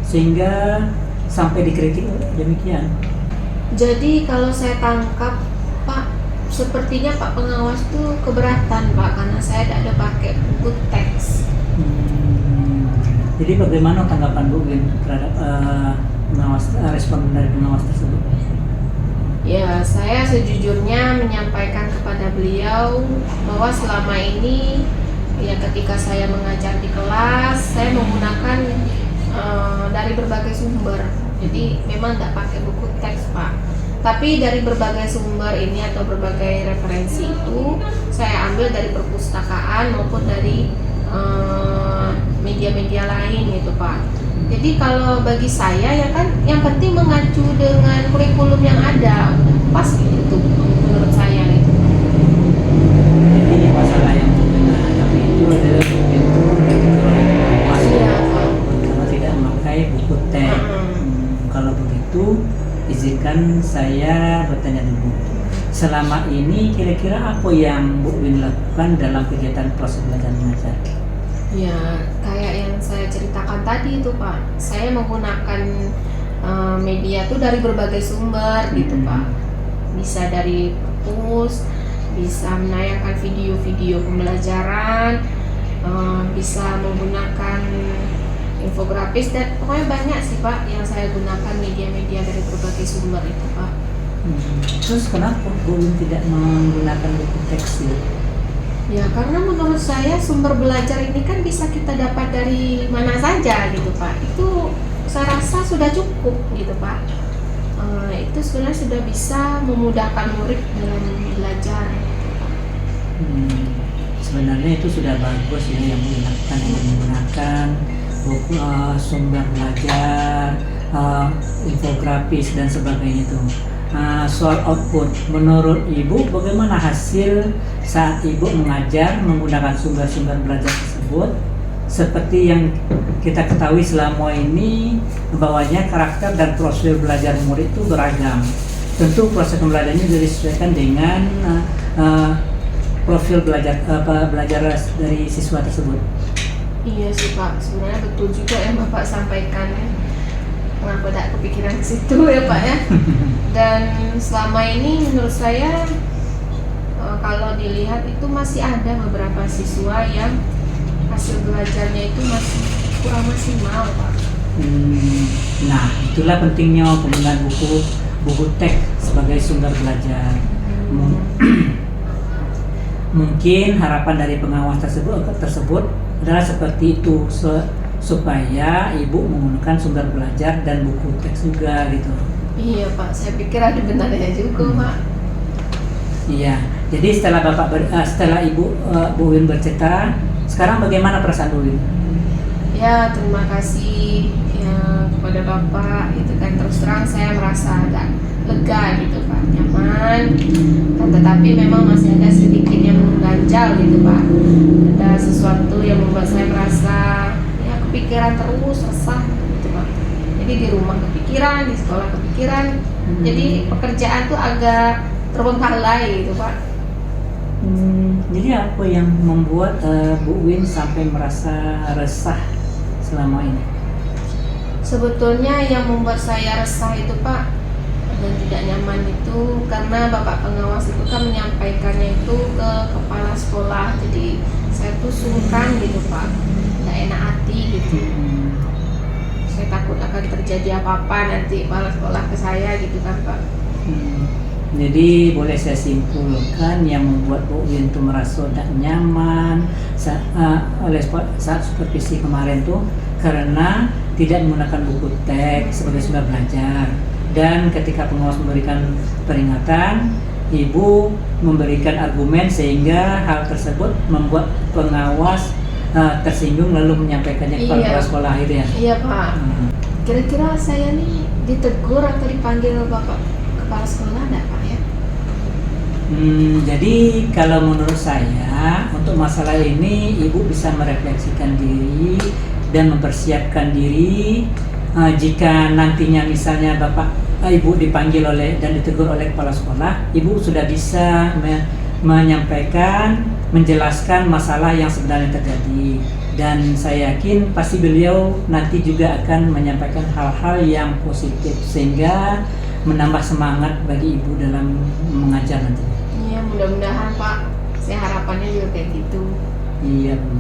sehingga sampai dikritik demikian? Jadi kalau saya tangkap Pak, sepertinya Pak pengawas tuh keberatan Pak karena saya tidak ada pakai buku teks. Jadi bagaimana tanggapan Bu Win terhadap respon dari pengawas tersebut? Ya, saya sejujurnya menyampaikan kepada beliau bahwa selama ini ya ketika saya mengajar di kelas, saya menggunakan dari berbagai sumber. Jadi memang tidak pakai buku teks Pak. Tapi dari berbagai sumber ini atau berbagai referensi itu saya ambil dari perpustakaan maupun dari media-media lain gitu Pak. Jadi kalau bagi saya ya kan yang penting mengacu dengan kurikulum yang ada, pas itu menurut saya gitu. Jadi masalah yang hadapi itu adalah karena tidak memakai buku teks. Kalau begitu izinkan saya bertanya dulu. Selama ini kira-kira apa yang Bu Win lakukan dalam kegiatan proses belajar mengajar? Ya, kayak yang saya ceritakan tadi itu Pak, saya menggunakan media tuh dari berbagai sumber gitu Pak. Bisa dari perpus, bisa menayangkan video-video pembelajaran, bisa menggunakan infografis, dan pokoknya banyak sih Pak yang saya gunakan media-media dari berbagai sumber itu Pak. Terus kenapa Bu Win tidak menggunakan buku teks ya? Ya karena menurut saya sumber belajar ini kan bisa kita dapat dari mana saja gitu Pak. Itu saya rasa sudah cukup gitu Pak. Itu sebenarnya sudah bisa memudahkan murid dalam belajar gitu, Pak. Sebenarnya itu sudah bagus ya yang menggunakan buku sumber belajar, infografis dan sebagainya itu. Soal output, menurut Ibu bagaimana hasil saat Ibu mengajar menggunakan sumber-sumber belajar tersebut? Seperti yang kita ketahui selama ini bahwanya karakter dan proses belajar murid itu beragam. Tentu proses pembelajarannya juga disesuaikan dengan profil belajar dari siswa tersebut. Iya sih Pak, sebenarnya betul juga yang Bapak sampaikan ya. Kenapa tidak kepikiran ke situ ya Pak ya. Dan selama ini menurut saya kalau dilihat itu masih ada beberapa siswa yang hasil belajarnya itu masih kurang maksimal Pak. Nah, itulah pentingnya penggunaan buku teks sebagai sumber belajar. Mungkin harapan dari pengawas tersebut adalah seperti itu, supaya ibu menggunakan sumber belajar dan buku teks juga gitu. Iya Pak, saya pikir ada benarnya juga Pak. Iya, jadi setelah ibu Bu Win bercerita, sekarang bagaimana perasaan Bu Win? Ya terima kasih ya kepada Bapak, itu kan terus terang saya merasa agak lega gitu Pak, nyaman. Tetapi memang masih ada sedikit yang mengganjal gitu Pak. Ada sesuatu yang membuat saya merasa ya kepikiran terus, resah gitu Pak. Jadi di rumah kepikiran, di sekolah kepikiran. Jadi pekerjaan tuh agak terbengkalai gitu Pak. Jadi apa yang membuat Bu Win sampai merasa resah selama ini? Sebetulnya yang membuat saya resah itu Pak dan tidak nyaman itu karena Bapak pengawas itu kan menyampaikannya itu ke kepala sekolah. Jadi saya tuh sungkan gitu Pak, nggak enak hati gitu. Saya takut akan terjadi apa-apa nanti kepala sekolah ke saya gitu kan Pak. Jadi boleh saya simpulkan yang membuat Bu Win itu merasa tidak nyaman saat supervisi kemarin tuh karena tidak menggunakan buku teks sebagai sumber belajar, dan ketika pengawas memberikan peringatan, ibu memberikan argumen sehingga hal tersebut membuat pengawas tersinggung lalu menyampaikannya kepada kepala sekolah akhirnya. Iya Pak. Kira-kira saya nih ditegur atau dipanggil Bapak kepala sekolah enggak Pak ya? Jadi kalau menurut saya untuk masalah ini ibu bisa merefleksikan diri dan mempersiapkan diri jika nantinya misalnya ibu dipanggil dan ditegur oleh kepala sekolah, ibu sudah bisa menyampaikan, menjelaskan masalah yang sebenarnya terjadi, dan saya yakin pasti beliau nanti juga akan menyampaikan hal-hal yang positif sehingga menambah semangat bagi ibu dalam mengajar nanti. Iya, mudah-mudahan Pak. Saya harapannya juga kayak gitu. Iya Bu.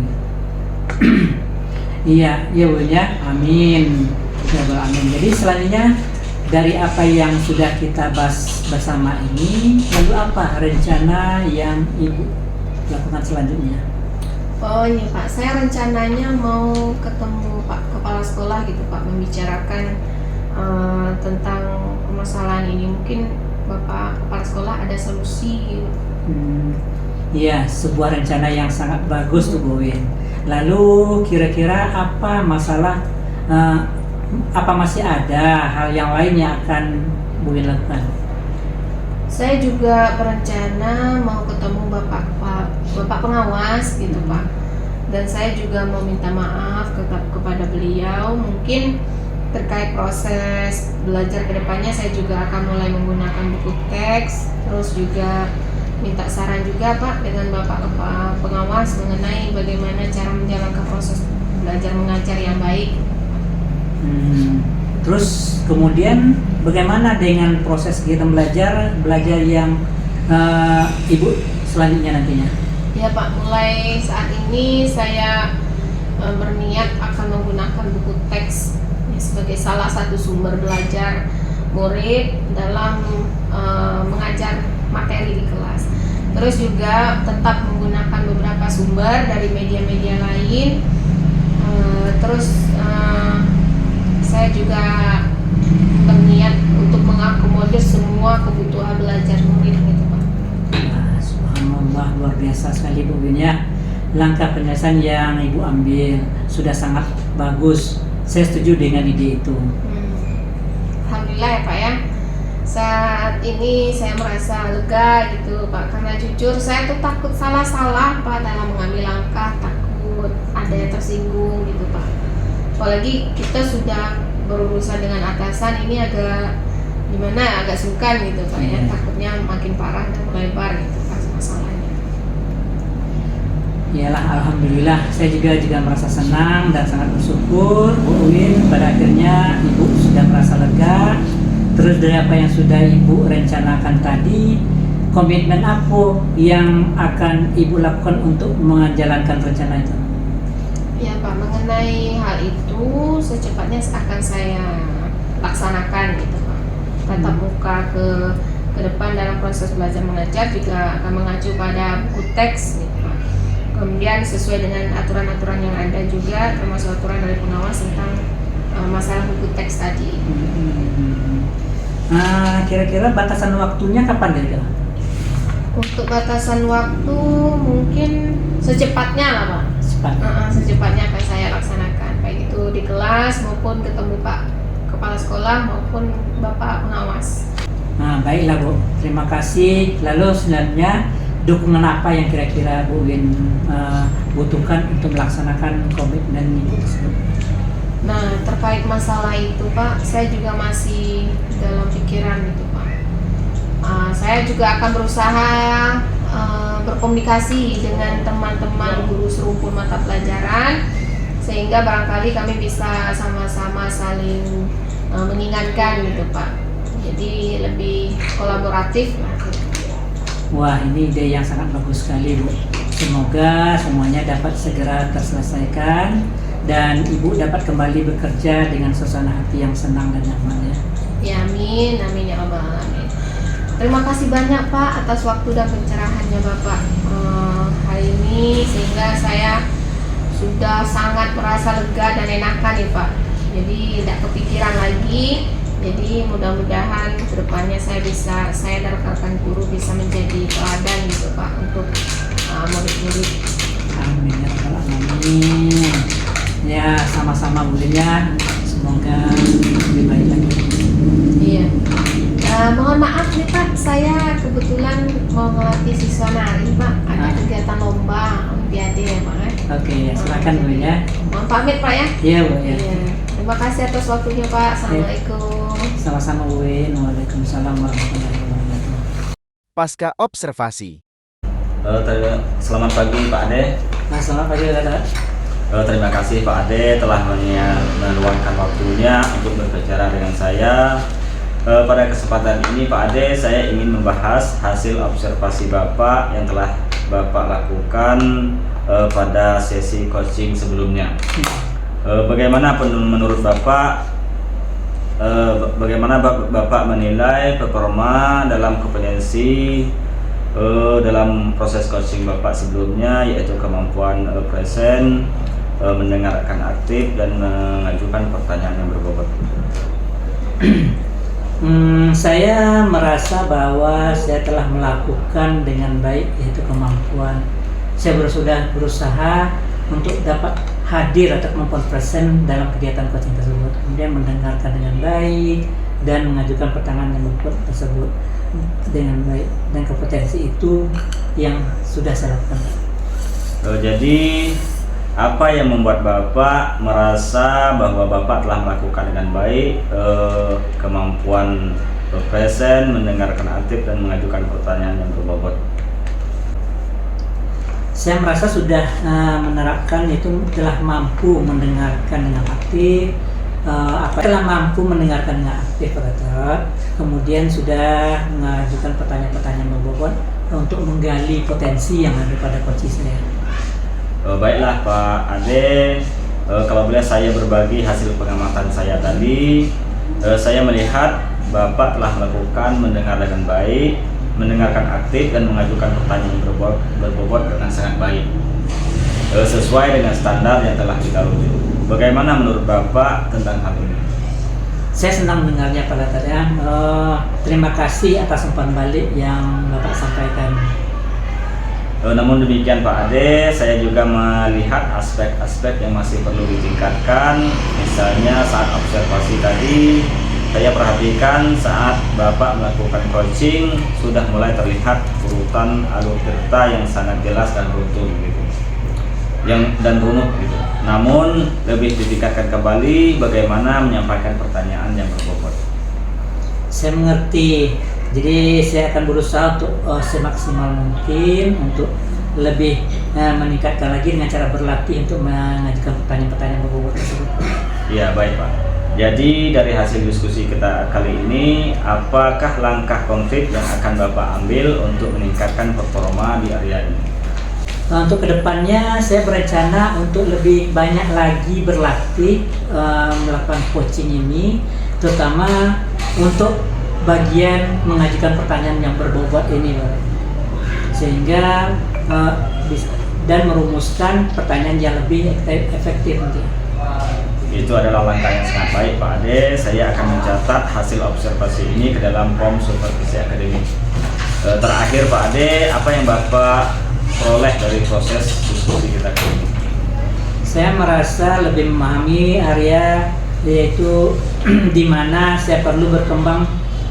Iya Bu ya. Amin. Ya Bu, amin. Jadi selanjutnya dari apa yang sudah kita bahas bersama ini, lalu apa rencana yang ibu lakukan selanjutnya? Oh iya Pak, saya rencananya mau ketemu Pak kepala sekolah gitu Pak, membicarakan tentang permasalahan ini. Mungkin Bapak kepala sekolah ada solusi gitu. Iya, sebuah rencana yang sangat bagus tuh Bu Win. Lalu kira-kira apa masalah, apa masih ada hal yang lain yang akan Bu Win lakukan? Saya juga berencana mau ketemu Bapak pengawas gitu Pak. Dan saya juga mau minta maaf kepada beliau. Mungkin terkait proses belajar kedepannya saya juga akan mulai menggunakan buku teks. Terus juga minta saran juga Pak dengan Bapak pengawas mengenai bagaimana cara menjalankan proses belajar mengajar yang baik. Terus kemudian bagaimana dengan proses kegiatan belajar yang ibu selanjutnya nantinya? Ya Pak, mulai saat ini saya berniat akan menggunakan buku teks sebagai salah satu sumber belajar murid dalam mengajar materi di kelas. Terus juga tetap menggunakan beberapa sumber dari media-media lain. Saya juga berniat untuk mengakomodir semua kebutuhan belajar murid gitu Pak. Subhanallah, luar biasa sekali Bu Win ya. Langkah penyelesaian yang ibu ambil sudah sangat bagus. Saya setuju dengan ide itu. Alhamdulillah ya Pak ya. Saat ini saya merasa lega gitu Pak, karena jujur saya tuh takut salah-salah Pak dalam mengambil langkah, takut ada yang tersinggung gitu Pak. Apalagi kita sudah berurusan dengan atasan, ini agak sungkan gitu Pak ya, takutnya makin parah dan melebar gitu Pak masalahnya. Iyalah, alhamdulillah saya juga merasa senang dan sangat bersyukur Bu Win pada akhirnya ibu sudah merasa lega. Terus dari apa yang sudah ibu rencanakan tadi, komitmen apa yang akan ibu lakukan untuk menjalankan rencana itu? Ya Pak, mengenai hal itu secepatnya akan saya laksanakan gitu Pak. Tatap muka ke depan dalam proses belajar mengajar juga akan mengacu pada buku teks gitu Pak. Kemudian sesuai dengan aturan-aturan yang ada juga, termasuk aturan dari pengawas tentang masalah buku teks tadi. Kira-kira batasan waktunya kapan kira-kira? Untuk batasan waktu mungkin secepatnya lah Pak. Secepatnya akan saya laksanakan, baik itu di kelas maupun ketemu Pak Kepala Sekolah maupun Bapak Pengawas. Baiklah Bu, terima kasih. Lalu sebenarnya dukungan apa yang kira-kira Bu Win butuhkan untuk melaksanakan komitmen Ibu tersebut? Nah, terkait masalah itu Pak, saya juga masih dalam pikiran itu Pak. Saya juga akan berusaha berkomunikasi dengan teman-teman guru serumpun mata pelajaran, sehingga barangkali kami bisa sama-sama saling mengingatkan gitu Pak. Jadi lebih kolaboratif lah. Wah, ini ide yang sangat bagus sekali Bu. Semoga semuanya dapat segera terselesaikan dan Ibu dapat kembali bekerja dengan suasana hati yang senang dan nyaman ya. Ya amin, amin ya Rabbal alamin. Terima kasih banyak Pak atas waktu dan pencerahannya Bapak hari ini, sehingga saya sudah sangat merasa lega dan enakan nih Pak. Jadi tidak kepikiran lagi. Jadi mudah-mudahan kedepannya saya dan rekan-rekan guru bisa menjadi teladan gitu Pak untuk murid-murid. Amin ya Rabbal alamin. Ya, sama-sama Bu Lin ya. Semoga lebih baik lagi. Iya. Mohon maaf nih Pak, saya kebetulan mau melatih siswa nari Pak. Ada kegiatan lomba olimpiade ya Pak ya. Oke, ya, silakan Bu Lin ya. Mohon pamit Pak ya. Iya Bu ya. Iya. Terima kasih atas waktunya Pak. Assalamualaikum. Sama-sama Bu Win. Waalaikumsalam warahmatullahi wabarakatuh. Pasca observasi. Selamat pagi Pak Ade. Selamat pagi Kakak. Terima kasih Pak Ade telah meluangkan waktunya untuk berbicara dengan saya. Pada kesempatan ini Pak Ade, saya ingin membahas hasil observasi Bapak yang telah Bapak lakukan pada sesi coaching sebelumnya. Bagaimana menurut Bapak, bagaimana Bapak menilai performa dalam kompetensi dalam proses coaching Bapak sebelumnya, yaitu kemampuan present, mendengarkan aktif, dan mengajukan pertanyaan yang berbobot? Saya merasa bahwa saya telah melakukan dengan baik, yaitu kemampuan. Saya sudah berusaha untuk dapat hadir atau kemampuan present dalam kegiatan coaching tersebut, kemudian mendengarkan dengan baik dan mengajukan pertanyaan yang berbobot tersebut dengan baik, dan kompetensi itu yang sudah saya lakukan. Jadi apa yang membuat Bapak merasa bahwa Bapak telah melakukan dengan baik kemampuan present, mendengarkan aktif, dan mengajukan pertanyaan yang berbobot? Saya merasa sudah menerapkan, itu telah mampu mendengarkan dengan aktif, telah mampu mendengarkan dengan aktif, kemudian sudah mengajukan pertanyaan-pertanyaan berbobot untuk menggali potensi yang ada pada coaching saya. Baiklah Pak Ade, kalau boleh saya berbagi hasil pengamatan saya tadi. Saya melihat Bapak telah melakukan mendengar dengan baik, mendengarkan aktif, dan mengajukan pertanyaan yang berbobot dengan sangat baik, sesuai dengan standar yang telah kita rujuk. Bagaimana menurut Bapak tentang hal ini? Saya senang mendengarnya Pak Latarian. Terima kasih atas umpan balik yang Bapak sampaikan. Namun demikian Pak Ade, saya juga melihat aspek-aspek yang masih perlu ditingkatkan. Misalnya saat observasi tadi, saya perhatikan saat Bapak melakukan coaching sudah mulai terlihat urutan alur cerita yang sangat jelas dan runtun gitu, dan runut gitu. Namun lebih ditingkatkan kembali bagaimana menyampaikan pertanyaan yang berbobot. Saya mengerti. Jadi saya akan berusaha untuk semaksimal mungkin untuk lebih meningkatkan lagi dengan cara berlatih untuk mengajukan pertanyaan-pertanyaan berbobot tersebut. Ya, baik Pak. Jadi dari hasil diskusi kita kali ini, apakah langkah konkret yang akan Bapak ambil untuk meningkatkan performa di area ini? Untuk kedepannya saya berencana untuk lebih banyak lagi berlatih melakukan coaching ini, terutama untuk bagian mengajukan pertanyaan yang berbobot ini, Pak. Sehingga dan merumuskan pertanyaan yang lebih efektif nanti. Itu adalah langkah yang sangat baik Pak Ade. Saya akan mencatat hasil observasi ini ke dalam form supervisi akademik. Terakhir Pak Ade, apa yang Bapak peroleh dari proses diskusi kita kali ini? Saya merasa lebih memahami area yaitu di mana saya perlu berkembang,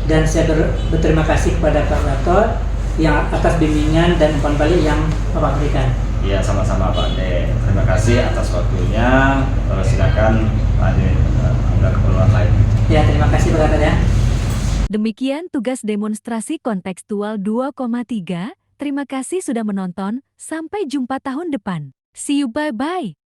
dan saya berterima kasih kepada Pak Gatot yang atas bimbingan dan umpan balik yang Bapak berikan. Iya, sama-sama Pak Ade. Terima kasih atas waktunya. Silakan Pak Ade, ada keperluan lain. Ya, terima kasih Pak Gatot ya. Demikian tugas demonstrasi kontekstual 2,3. Terima kasih sudah menonton. Sampai jumpa tahun depan. See you, bye-bye.